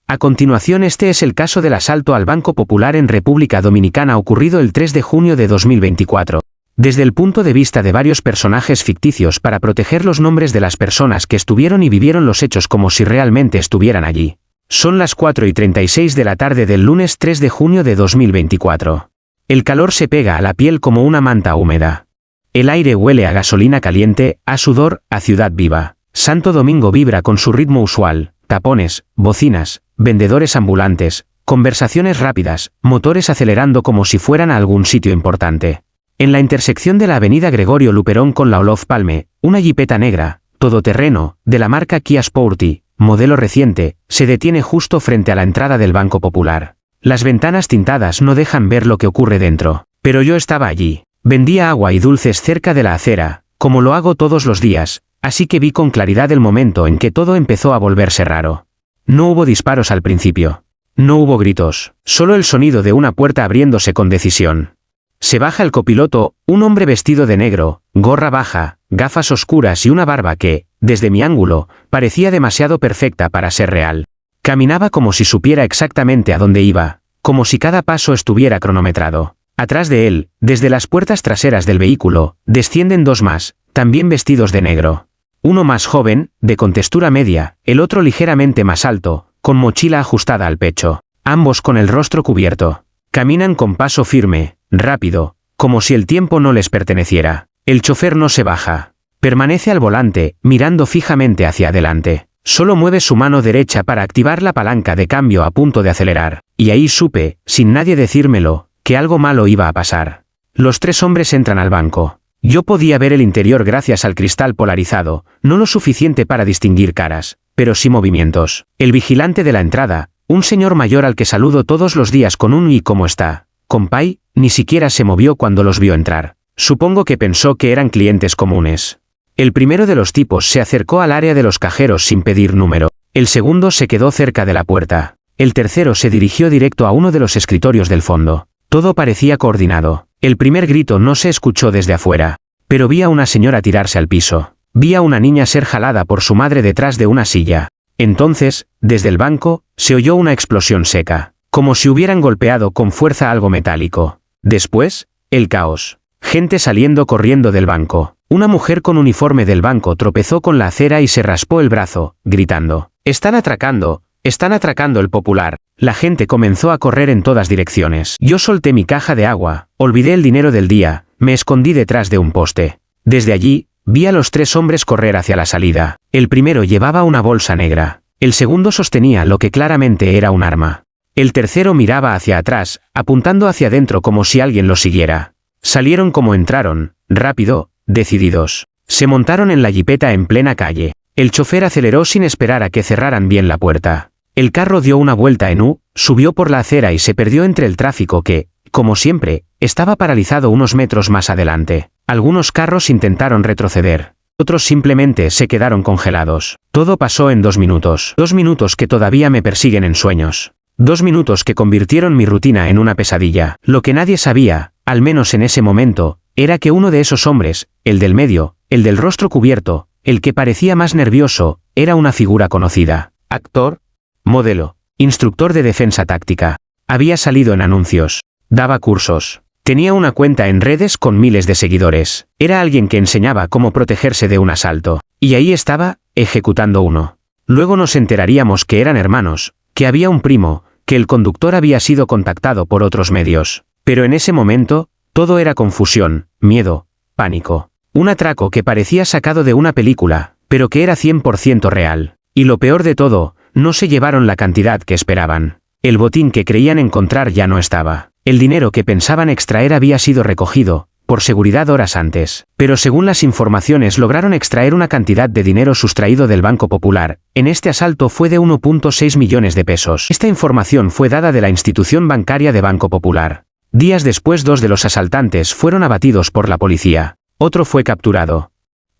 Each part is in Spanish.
A continuación, este es el caso del asalto al Banco Popular en República Dominicana ocurrido el 3 de junio de 2024. Desde el punto de vista de varios personajes ficticios para proteger los nombres de las personas que estuvieron y vivieron los hechos como si realmente estuvieran allí. Son las 4:36 de la tarde del lunes 3 de junio de 2024. El calor se pega a la piel como una manta húmeda. El aire huele a gasolina caliente, a sudor, a ciudad viva. Santo Domingo vibra con su ritmo usual, tapones, bocinas, vendedores ambulantes, conversaciones rápidas, motores acelerando como si fueran a algún sitio importante. En la intersección de la avenida Gregorio Luperón con la Olof Palme, una jipeta negra, todoterreno, de la marca Kia Sporty, modelo reciente, se detiene justo frente a la entrada del Banco Popular. Las ventanas tintadas no dejan ver lo que ocurre dentro, pero yo estaba allí. Vendía agua y dulces cerca de la acera, como lo hago todos los días, así que vi con claridad el momento en que todo empezó a volverse raro. No hubo disparos al principio. No hubo gritos, solo el sonido de una puerta abriéndose con decisión. Se baja el copiloto, un hombre vestido de negro, gorra baja, gafas oscuras y una barba que, desde mi ángulo, parecía demasiado perfecta para ser real. Caminaba como si supiera exactamente a dónde iba, como si cada paso estuviera cronometrado. Atrás de él, desde las puertas traseras del vehículo, descienden dos más, también vestidos de negro. Uno más joven, de contextura media, el otro ligeramente más alto, con mochila ajustada al pecho, ambos con el rostro cubierto. Caminan con paso firme, rápido, como si el tiempo no les perteneciera. El chofer no se baja. Permanece al volante, mirando fijamente hacia adelante. Solo mueve su mano derecha para activar la palanca de cambio a punto de acelerar. Y ahí supe, sin nadie decírmelo, que algo malo iba a pasar. Los tres hombres entran al banco. Yo podía ver el interior gracias al cristal polarizado, no lo suficiente para distinguir caras, pero sí movimientos. El vigilante de la entrada, un señor mayor al que saludo todos los días con un «¿y cómo está, compay?», ni siquiera se movió cuando los vio entrar. Supongo que pensó que eran clientes comunes. El primero de los tipos se acercó al área de los cajeros sin pedir número. El segundo se quedó cerca de la puerta. El tercero se dirigió directo a uno de los escritorios del fondo. Todo parecía coordinado. El primer grito no se escuchó desde afuera, pero vi a una señora tirarse al piso. Vi a una niña ser jalada por su madre detrás de una silla. Entonces, desde el banco, se oyó una explosión seca, como si hubieran golpeado con fuerza algo metálico. Después, el caos. Gente saliendo corriendo del banco. Una mujer con uniforme del banco tropezó con la acera y se raspó el brazo, gritando: «¡Están atracando! ¡Están atracando el Popular!». La gente comenzó a correr en todas direcciones. Yo solté mi caja de agua, olvidé el dinero del día, me escondí detrás de un poste. Desde allí, vi a los tres hombres correr hacia la salida. El primero llevaba una bolsa negra. El segundo sostenía lo que claramente era un arma. El tercero miraba hacia atrás, apuntando hacia adentro como si alguien lo siguiera. Salieron como entraron, rápido, decididos. Se montaron en la jipeta en plena calle. El chofer aceleró sin esperar a que cerraran bien la puerta. El carro dio una vuelta en U, subió por la acera y se perdió entre el tráfico que, como siempre, estaba paralizado unos metros más adelante. Algunos carros intentaron retroceder. Otros simplemente se quedaron congelados. Todo pasó en 2 minutos. 2 minutos que todavía me persiguen en sueños. 2 minutos que convirtieron mi rutina en una pesadilla. Lo que nadie sabía, al menos en ese momento, era que uno de esos hombres, el del medio, el del rostro cubierto, el que parecía más nervioso, era una figura conocida. Actor, modelo, instructor de defensa táctica. Había salido en anuncios. Daba cursos. Tenía una cuenta en redes con miles de seguidores. Era alguien que enseñaba cómo protegerse de un asalto. Y ahí estaba, ejecutando uno. Luego nos enteraríamos que eran hermanos, que había un primo, que el conductor había sido contactado por otros medios. Pero en ese momento, todo era confusión, miedo, pánico. Un atraco que parecía sacado de una película, pero que era 100% real. Y lo peor de todo, no se llevaron la cantidad que esperaban. El botín que creían encontrar ya no estaba. El dinero que pensaban extraer había sido recogido, por seguridad horas antes. Pero según las informaciones lograron extraer una cantidad de dinero sustraído del Banco Popular. En este asalto fue de 1.6 millones de pesos. Esta información fue dada de la institución bancaria de Banco Popular. Días después 2 de los asaltantes fueron abatidos por la policía. Otro fue capturado.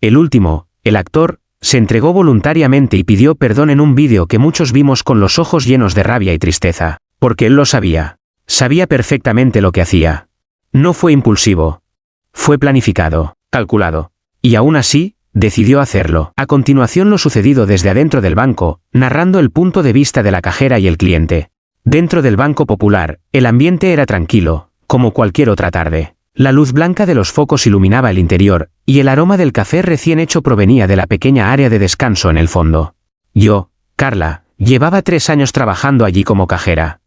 El último, el actor, se entregó voluntariamente y pidió perdón en un vídeo que muchos vimos con los ojos llenos de rabia y tristeza. Porque él lo sabía. Sabía perfectamente lo que hacía. No fue impulsivo. Fue planificado, calculado. Y aún así, decidió hacerlo. A continuación lo sucedido desde adentro del banco, narrando el punto de vista de la cajera y el cliente. Dentro del Banco Popular, el ambiente era tranquilo, como cualquier otra tarde. La luz blanca de los focos iluminaba el interior, y el aroma del café recién hecho provenía de la pequeña área de descanso en el fondo. Yo, Carla, llevaba 3 años trabajando allí como cajera.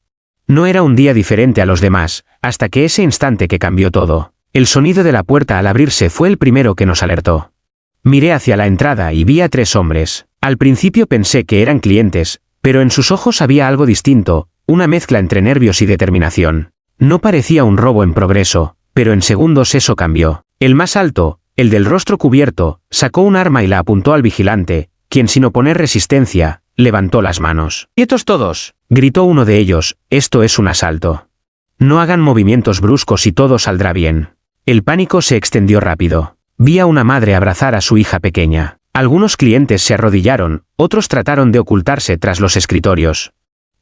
No era un día diferente a los demás, hasta que ese instante que cambió todo. El sonido de la puerta al abrirse fue el primero que nos alertó. Miré hacia la entrada y vi a 3 hombres. Al principio pensé que eran clientes, pero en sus ojos había algo distinto, una mezcla entre nervios y determinación. No parecía un robo en progreso, pero en segundos eso cambió. El más alto, el del rostro cubierto, sacó un arma y la apuntó al vigilante, quien sin oponer resistencia, levantó las manos. «¡Quietos todos!», gritó uno de ellos, «esto es un asalto. No hagan movimientos bruscos y todo saldrá bien». El pánico se extendió rápido. Vi a una madre abrazar a su hija pequeña. Algunos clientes se arrodillaron, otros trataron de ocultarse tras los escritorios.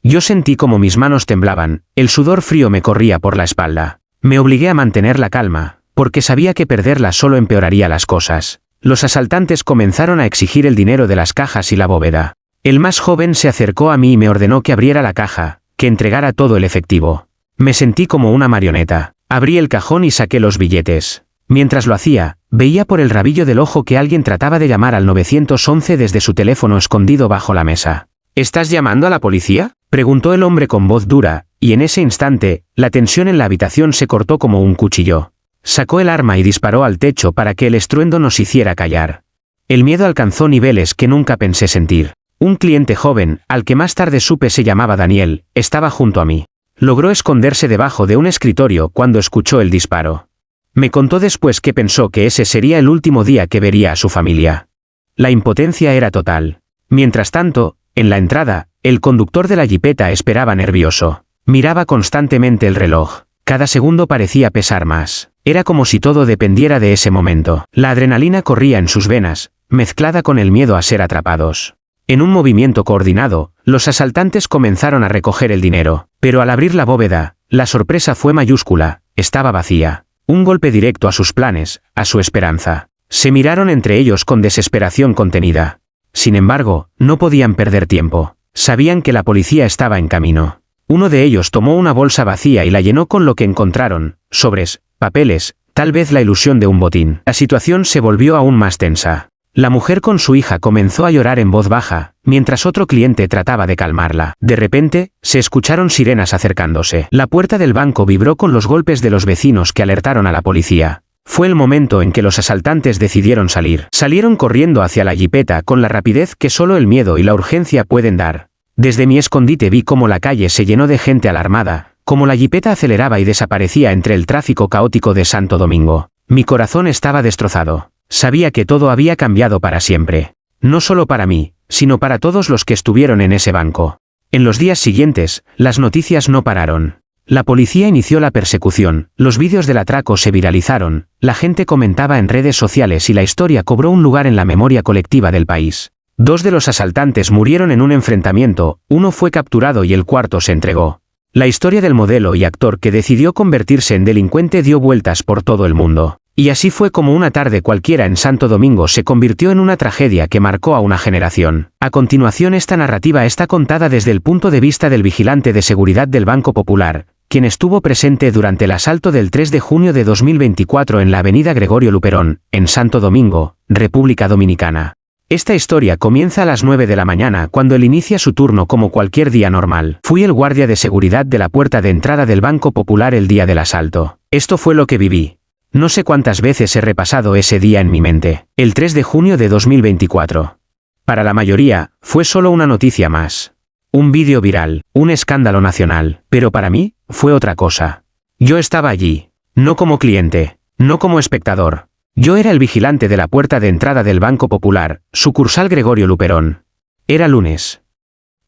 Yo sentí como mis manos temblaban, el sudor frío me corría por la espalda. Me obligué a mantener la calma, porque sabía que perderla solo empeoraría las cosas. Los asaltantes comenzaron a exigir el dinero de las cajas y la bóveda. El más joven se acercó a mí y me ordenó que abriera la caja, que entregara todo el efectivo. Me sentí como una marioneta. Abrí el cajón y saqué los billetes. Mientras lo hacía, veía por el rabillo del ojo que alguien trataba de llamar al 911 desde su teléfono escondido bajo la mesa. «¿Estás llamando a la policía?», preguntó el hombre con voz dura, y en ese instante, la tensión en la habitación se cortó como un cuchillo. Sacó el arma y disparó al techo para que el estruendo nos hiciera callar. El miedo alcanzó niveles que nunca pensé sentir. Un cliente joven, al que más tarde supe se llamaba Daniel, estaba junto a mí. Logró esconderse debajo de un escritorio cuando escuchó el disparo. Me contó después que pensó que ese sería el último día que vería a su familia. La impotencia era total. Mientras tanto, en la entrada, el conductor de la jipeta esperaba nervioso. Miraba constantemente el reloj. Cada segundo parecía pesar más. Era como si todo dependiera de ese momento. La adrenalina corría en sus venas, mezclada con el miedo a ser atrapados. En un movimiento coordinado, los asaltantes comenzaron a recoger el dinero. Pero al abrir la bóveda, la sorpresa fue mayúscula, estaba vacía. Un golpe directo a sus planes, a su esperanza. Se miraron entre ellos con desesperación contenida. Sin embargo, no podían perder tiempo. Sabían que la policía estaba en camino. Uno de ellos tomó una bolsa vacía y la llenó con lo que encontraron, sobres, papeles, tal vez la ilusión de un botín. La situación se volvió aún más tensa. La mujer con su hija comenzó a llorar en voz baja, mientras otro cliente trataba de calmarla. De repente, se escucharon sirenas acercándose. La puerta del banco vibró con los golpes de los vecinos que alertaron a la policía. Fue el momento en que los asaltantes decidieron salir. Salieron corriendo hacia la jipeta con la rapidez que solo el miedo y la urgencia pueden dar. Desde mi escondite vi cómo la calle se llenó de gente alarmada, cómo la jipeta aceleraba y desaparecía entre el tráfico caótico de Santo Domingo. Mi corazón estaba destrozado. Sabía que todo había cambiado para siempre. No solo para mí, sino para todos los que estuvieron en ese banco. En los días siguientes, las noticias no pararon. La policía inició la persecución, los vídeos del atraco se viralizaron, la gente comentaba en redes sociales y la historia cobró un lugar en la memoria colectiva del país. 2 de los asaltantes murieron en un enfrentamiento, uno fue capturado y el cuarto se entregó. La historia del modelo y actor que decidió convertirse en delincuente dio vueltas por todo el mundo. Y así fue como una tarde cualquiera en Santo Domingo se convirtió en una tragedia que marcó a una generación. A continuación esta narrativa está contada desde el punto de vista del vigilante de seguridad del Banco Popular, quien estuvo presente durante el asalto del 3 de junio de 2024 en la avenida Gregorio Luperón, en Santo Domingo, República Dominicana. Esta historia comienza a las 9 de la mañana cuando él inicia su turno como cualquier día normal. Fui el guardia de seguridad de la puerta de entrada del Banco Popular el día del asalto. Esto fue lo que viví. No sé cuántas veces he repasado ese día en mi mente. El 3 de junio de 2024. Para la mayoría, fue solo una noticia más. Un vídeo viral, un escándalo nacional. Pero para mí, fue otra cosa. Yo estaba allí. No como cliente. No como espectador. Yo era el vigilante de la puerta de entrada del Banco Popular, sucursal Gregorio Luperón. Era lunes.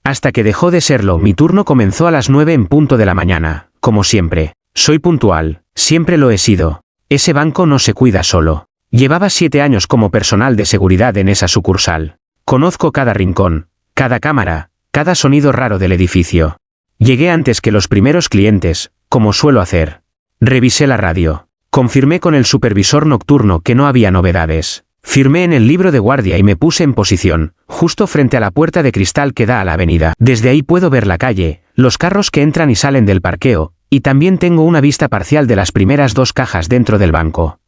Hasta que dejó de serlo, mi turno comenzó a las 9 en punto de la mañana, como siempre. Soy puntual, siempre lo he sido. Ese banco no se cuida solo. Llevaba 7 años como personal de seguridad en esa sucursal. Conozco cada rincón, cada cámara, cada sonido raro del edificio. Llegué antes que los primeros clientes, como suelo hacer. Revisé la radio. Confirmé con el supervisor nocturno que no había novedades. Firmé en el libro de guardia y me puse en posición, justo frente a la puerta de cristal que da a la avenida. Desde ahí puedo ver la calle, los carros que entran y salen del parqueo, y también tengo una vista parcial de las primeras 2 cajas dentro del banco.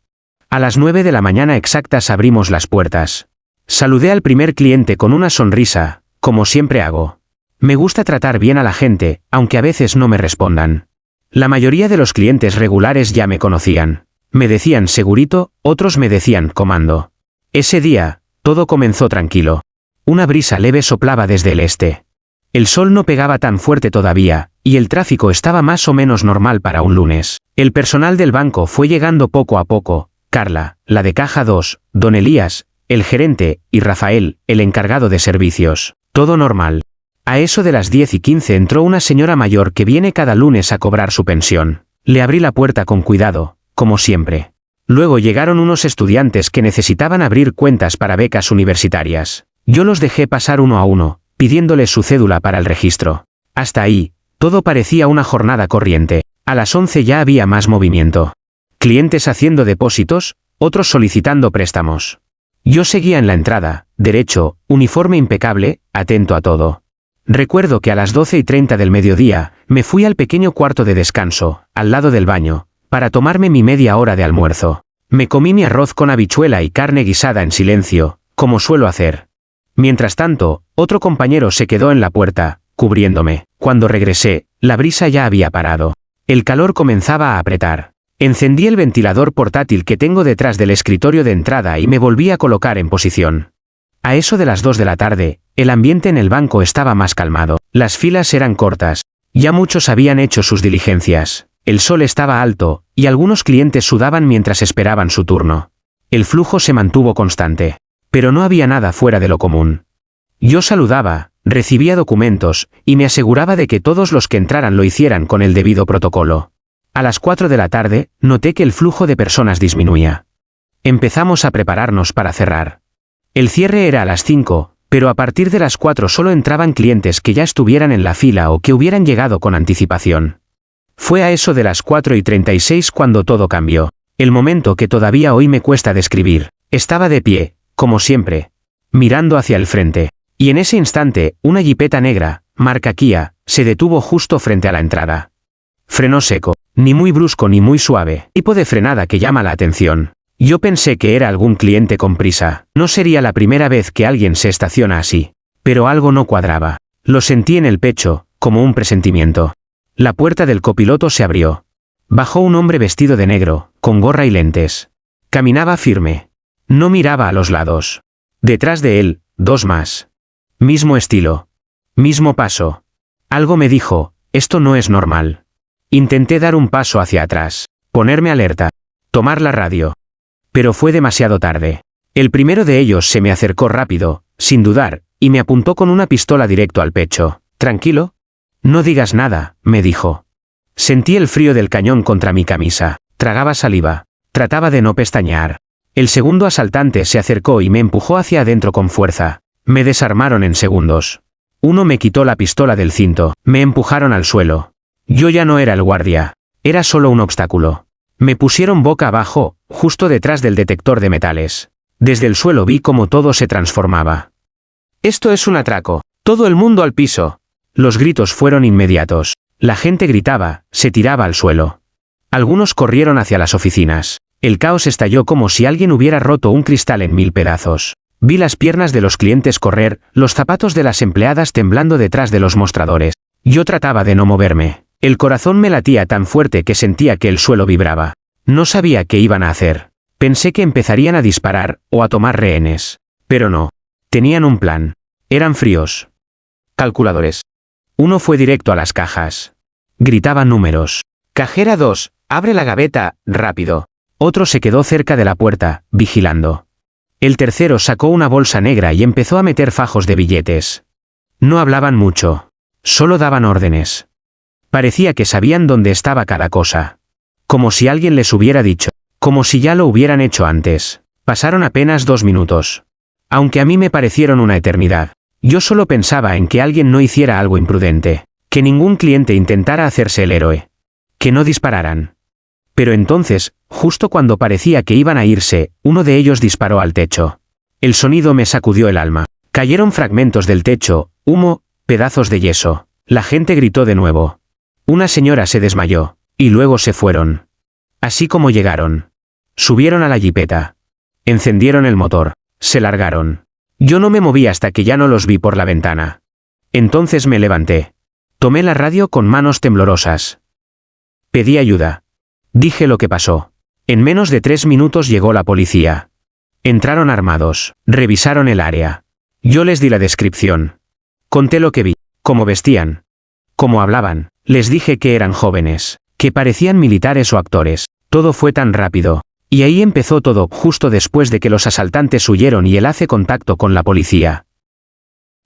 A las 9 de la mañana exactas abrimos las puertas. Saludé al primer cliente con una sonrisa, como siempre hago. Me gusta tratar bien a la gente, aunque a veces no me respondan. La mayoría de los clientes regulares ya me conocían. Me decían segurito, otros me decían comando. Ese día, todo comenzó tranquilo. Una brisa leve soplaba desde el este. El sol no pegaba tan fuerte todavía, y el tráfico estaba más o menos normal para un lunes. El personal del banco fue llegando poco a poco, Carla, la de caja 2, don Elías, el gerente, y Rafael, el encargado de servicios. Todo normal. A eso de las 10:15 entró una señora mayor que viene cada lunes a cobrar su pensión. Le abrí la puerta con cuidado, como siempre. Luego llegaron unos estudiantes que necesitaban abrir cuentas para becas universitarias. Yo los dejé pasar uno a uno, pidiéndoles su cédula para el registro. Hasta ahí, todo parecía una jornada corriente. A las 11 ya había más movimiento. Clientes haciendo depósitos, otros solicitando préstamos. Yo seguía en la entrada, derecho, uniforme impecable, atento a todo. Recuerdo que a las 12:30 del mediodía, me fui al pequeño cuarto de descanso, al lado del baño, para tomarme mi media hora de almuerzo. Me comí mi arroz con habichuela y carne guisada en silencio, como suelo hacer. Mientras tanto, otro compañero se quedó en la puerta, cubriéndome. Cuando regresé, la brisa ya había parado. El calor comenzaba a apretar. Encendí el ventilador portátil que tengo detrás del escritorio de entrada y me volví a colocar en posición. A eso de las 2 de la tarde, el ambiente en el banco estaba más calmado. Las filas eran cortas. Ya muchos habían hecho sus diligencias. El sol estaba alto, y algunos clientes sudaban mientras esperaban su turno. El flujo se mantuvo constante. Pero no había nada fuera de lo común. Yo saludaba, recibía documentos, y me aseguraba de que todos los que entraran lo hicieran con el debido protocolo. A las 4 de la tarde, noté que el flujo de personas disminuía. Empezamos a prepararnos para cerrar. El cierre era a las 5, pero a partir de las 4 solo entraban clientes que ya estuvieran en la fila o que hubieran llegado con anticipación. Fue a eso de las 4:36 cuando todo cambió. El momento que todavía hoy me cuesta describir. Estaba de pie, como siempre, mirando hacia el frente. Y en ese instante, una jipeta negra, marca Kia, se detuvo justo frente a la entrada. Frenó seco, ni muy brusco ni muy suave, tipo de frenada que llama la atención. Yo pensé que era algún cliente con prisa. No sería la primera vez que alguien se estaciona así. Pero algo no cuadraba. Lo sentí en el pecho, como un presentimiento. La puerta del copiloto se abrió. Bajó un hombre vestido de negro, con gorra y lentes. Caminaba firme. No miraba a los lados. Detrás de él, 2 más. Mismo estilo. Mismo paso. Algo me dijo, esto no es normal. Intenté dar un paso hacia atrás. Ponerme alerta. Tomar la radio. Pero fue demasiado tarde. El primero de ellos se me acercó rápido, sin dudar, y me apuntó con una pistola directo al pecho. ¿Tranquilo? No digas nada, me dijo. Sentí el frío del cañón contra mi camisa. Tragaba saliva. Trataba de no pestañear. El segundo asaltante se acercó y me empujó hacia adentro con fuerza. Me desarmaron en segundos. Uno me quitó la pistola del cinto. Me empujaron al suelo. Yo ya no era el guardia. Era solo un obstáculo. Me pusieron boca abajo, justo detrás del detector de metales. Desde el suelo vi cómo todo se transformaba. Esto es un atraco. Todo el mundo al piso. Los gritos fueron inmediatos. La gente gritaba, se tiraba al suelo. Algunos corrieron hacia las oficinas. El caos estalló como si alguien hubiera roto un cristal en 1000 pedazos. Vi las piernas de los clientes correr, los zapatos de las empleadas temblando detrás de los mostradores. Yo trataba de no moverme. El corazón me latía tan fuerte que sentía que el suelo vibraba. No sabía qué iban a hacer. Pensé que empezarían a disparar, o a tomar rehenes. Pero no. Tenían un plan. Eran fríos. Calculadores. Uno fue directo a las cajas. Gritaba números. Cajera 2, abre la gaveta, rápido. Otro se quedó cerca de la puerta, vigilando. El tercero sacó una bolsa negra y empezó a meter fajos de billetes. No hablaban mucho. Solo daban órdenes. Parecía que sabían dónde estaba cada cosa. Como si alguien les hubiera dicho. Como si ya lo hubieran hecho antes. Pasaron apenas 2 minutos. Aunque a mí me parecieron una eternidad. Yo solo pensaba en que alguien no hiciera algo imprudente. Que ningún cliente intentara hacerse el héroe. Que no dispararan. Pero entonces, justo cuando parecía que iban a irse, uno de ellos disparó al techo. El sonido me sacudió el alma. Cayeron fragmentos del techo, humo, pedazos de yeso. La gente gritó de nuevo. Una señora se desmayó, y luego se fueron. Así como llegaron. Subieron a la jipeta. Encendieron el motor. Se largaron. Yo no me moví hasta que ya no los vi por la ventana. Entonces me levanté. Tomé la radio con manos temblorosas. Pedí ayuda. Dije lo que pasó. En menos de 3 minutos llegó la policía. Entraron armados. Revisaron el área. Yo les di la descripción. Conté lo que vi. Cómo vestían. Cómo hablaban. Les dije que eran jóvenes. Que parecían militares o actores. Todo fue tan rápido. Y ahí empezó todo, justo después de que los asaltantes huyeron y él hace contacto con la policía.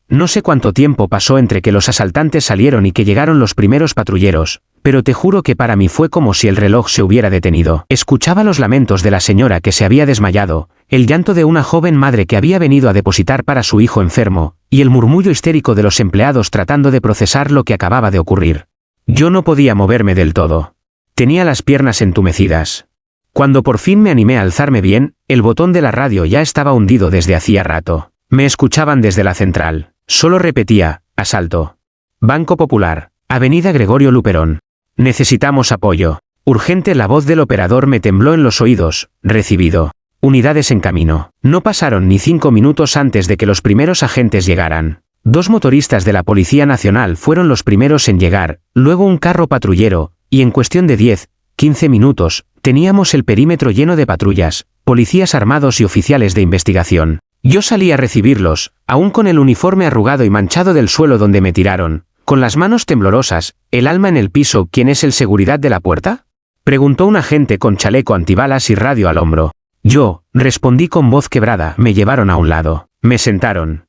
No sé cuánto tiempo pasó entre que los asaltantes salieron y que llegaron los primeros patrulleros, pero te juro que para mí fue como si el reloj se hubiera detenido. Escuchaba los lamentos de la señora que se había desmayado, el llanto de una joven madre que había venido a depositar para su hijo enfermo, y el murmullo histérico de los empleados tratando de procesar lo que acababa de ocurrir. Yo no podía moverme del todo. Tenía las piernas entumecidas. Cuando por fin me animé a alzarme bien, el botón de la radio ya estaba hundido desde hacía rato. Me escuchaban desde la central. Solo repetía, asalto. Banco Popular, Avenida Gregorio Luperón. Necesitamos apoyo. Urgente. La voz del operador me tembló en los oídos. Recibido. Unidades en camino. No pasaron ni 5 minutos antes de que los primeros agentes llegaran. 2 motoristas de la Policía Nacional fueron los primeros en llegar, luego un carro patrullero, y en cuestión de 10-15 minutos, teníamos el perímetro lleno de patrullas, policías armados y oficiales de investigación. Yo salí a recibirlos, aún con el uniforme arrugado y manchado del suelo donde me tiraron, con las manos temblorosas, el alma en el piso. ¿Quién es el seguridad de la puerta?, preguntó un agente con chaleco antibalas y radio al hombro. Yo, respondí con voz quebrada. Me llevaron a un lado. Me sentaron.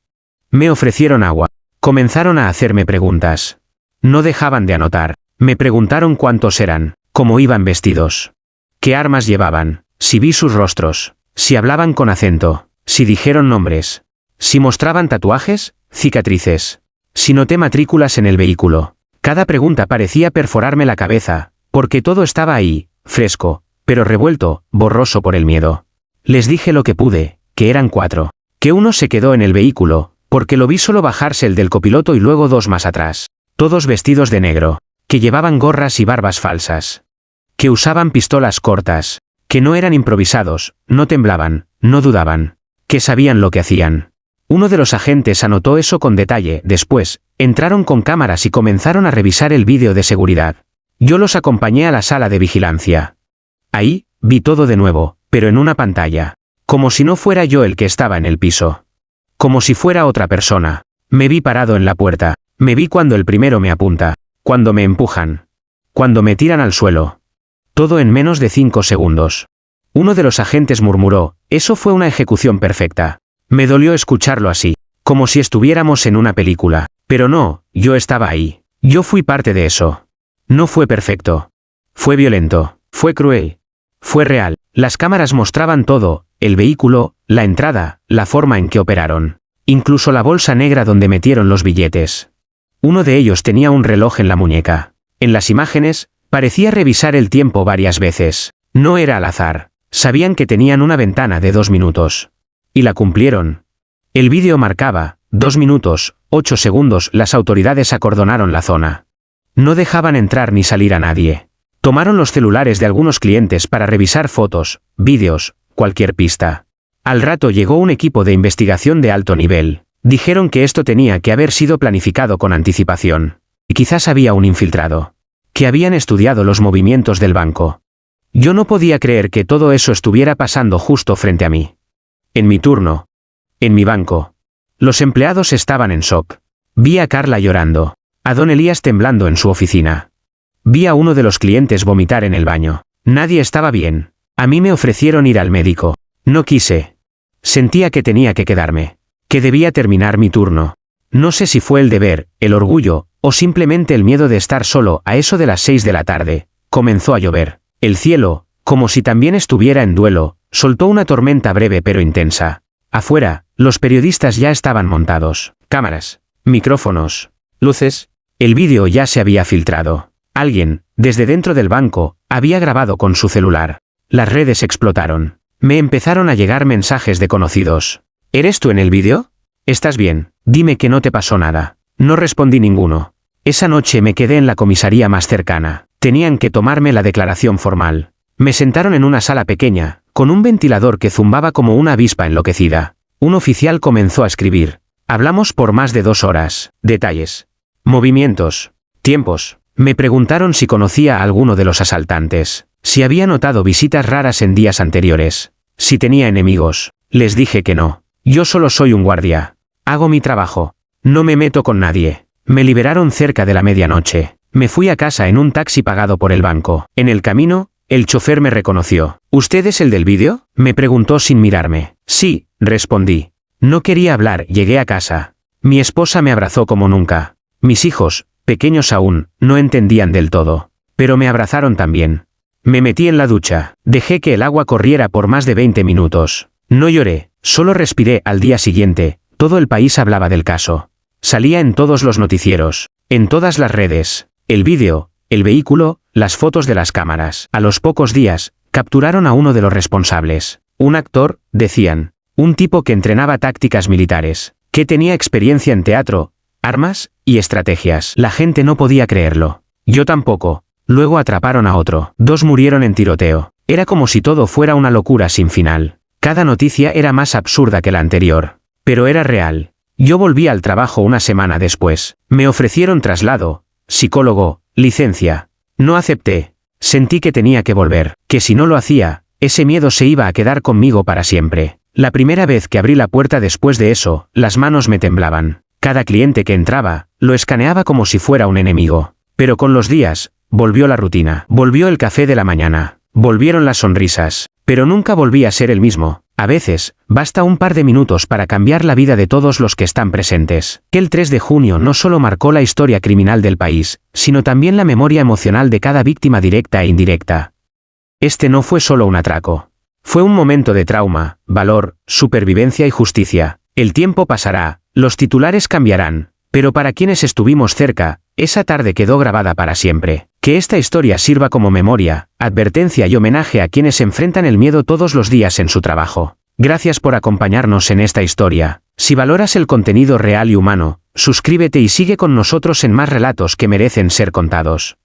Me ofrecieron agua. Comenzaron a hacerme preguntas. No dejaban de anotar. Me preguntaron cuántos eran, cómo iban vestidos, qué armas llevaban, si vi sus rostros, si hablaban con acento, si dijeron nombres, si mostraban tatuajes, cicatrices, si noté matrículas en el vehículo. Cada pregunta parecía perforarme la cabeza, porque todo estaba ahí, fresco, pero revuelto, borroso por el miedo. Les dije lo que pude, que eran 4, que uno se quedó en el vehículo, porque lo vi solo bajarse el del copiloto y luego 2 más atrás, todos vestidos de negro, que llevaban gorras y barbas falsas, que usaban pistolas cortas, que no eran improvisados, no temblaban, no dudaban, que sabían lo que hacían. Uno de los agentes anotó eso con detalle. Después, entraron con cámaras y comenzaron a revisar el vídeo de seguridad. Yo los acompañé a la sala de vigilancia. Ahí, vi todo de nuevo, pero en una pantalla, como si no fuera yo el que estaba en el piso. Como si fuera otra persona. Me vi parado en la puerta, me vi cuando el primero me apunta, cuando me empujan, cuando me tiran al suelo. Todo en menos de 5 segundos. Uno de los agentes murmuró, eso fue una ejecución perfecta. Me dolió escucharlo así, como si estuviéramos en una película. Pero no, yo estaba ahí. Yo fui parte de eso. No fue perfecto. Fue violento, fue cruel. Fue real. Las cámaras mostraban todo, el vehículo, la entrada, la forma en que operaron. Incluso la bolsa negra donde metieron los billetes. Uno de ellos tenía un reloj en la muñeca. En las imágenes, parecía revisar el tiempo varias veces. No era al azar. Sabían que tenían una ventana de 2 minutos. Y la cumplieron. El vídeo marcaba 2 minutos, 8 segundos. Las autoridades acordonaron la zona. No dejaban entrar ni salir a nadie. Tomaron los celulares de algunos clientes para revisar fotos, vídeos, cualquier pista. Al rato llegó un equipo de investigación de alto nivel. Dijeron que esto tenía que haber sido planificado con anticipación. Y quizás había un infiltrado. Que habían estudiado los movimientos del banco. Yo no podía creer que todo eso estuviera pasando justo frente a mí. En mi turno. En mi banco. Los empleados estaban en shock. Vi a Carla llorando. A don Elías temblando en su oficina. Vi a uno de los clientes vomitar en el baño. Nadie estaba bien. A mí me ofrecieron ir al médico. No quise. Sentía que tenía que quedarme. Que debía terminar mi turno. No sé si fue el deber, el orgullo, o simplemente el miedo de estar solo. A eso de las 6 de la tarde, comenzó a llover. El cielo, como si también estuviera en duelo, soltó una tormenta breve pero intensa. Afuera, los periodistas ya estaban montados. Cámaras, micrófonos, luces. El vídeo ya se había filtrado. Alguien, Desde dentro del banco, había grabado con su celular. Las redes explotaron. Me empezaron a llegar mensajes de conocidos. ¿Eres tú en el vídeo? ¿Estás bien? Dime que no te pasó nada. No respondí ninguno. Esa noche me quedé en la comisaría más cercana. Tenían que tomarme la declaración formal. Me sentaron en una sala pequeña, con un ventilador que zumbaba como una avispa enloquecida. Un oficial comenzó a escribir. Hablamos por más de 2 horas. Detalles. Movimientos. Tiempos. Me preguntaron si conocía a alguno de los asaltantes. Si había notado visitas raras en días anteriores. Si tenía enemigos. Les dije que no. Yo solo soy un guardia. Hago mi trabajo. No me meto con nadie. Me liberaron cerca de la medianoche. Me fui a casa en un taxi pagado por el banco. En el camino, el chofer me reconoció. ¿Usted es el del vídeo? Me preguntó sin mirarme. Sí, respondí. No quería hablar, llegué a casa. Mi esposa me abrazó como nunca. Mis hijos, pequeños aún, no entendían del todo. Pero me abrazaron también. Me metí en la ducha. Dejé que el agua corriera por más de 20 minutos. No lloré, solo respiré. Al día siguiente, todo el país hablaba del caso. Salía en todos los noticieros, en todas las redes. El vídeo, el vehículo, las fotos de las cámaras. A los pocos días, capturaron a uno de los responsables. Un actor, decían. Un tipo que entrenaba tácticas militares, que tenía experiencia en teatro, armas y estrategias. La gente no podía creerlo. Yo tampoco. Luego atraparon a otro. 2 murieron en tiroteo. Era como si todo fuera una locura sin final. Cada noticia era más absurda que la anterior. Pero era real. Yo volví al trabajo una semana después. Me ofrecieron traslado, psicólogo, licencia. No acepté. Sentí que tenía que volver, que si no lo hacía, ese miedo se iba a quedar conmigo para siempre. La primera vez que abrí la puerta después de eso, las manos me temblaban. Cada cliente que entraba, lo escaneaba como si fuera un enemigo. Pero con los días, volvió la rutina. Volvió el café de la mañana. Volvieron las sonrisas. Pero nunca volví a ser el mismo. A veces, basta un par de minutos para cambiar la vida de todos los que están presentes. Que el 3 de junio no solo marcó la historia criminal del país, sino también la memoria emocional de cada víctima directa e indirecta. Este no fue solo un atraco. Fue un momento de trauma, valor, supervivencia y justicia. El tiempo pasará, los titulares cambiarán, pero para quienes estuvimos cerca, esa tarde quedó grabada para siempre. Que esta historia sirva como memoria, advertencia y homenaje a quienes enfrentan el miedo todos los días en su trabajo. Gracias por acompañarnos en esta historia. Si valoras el contenido real y humano, suscríbete y sigue con nosotros en más relatos que merecen ser contados.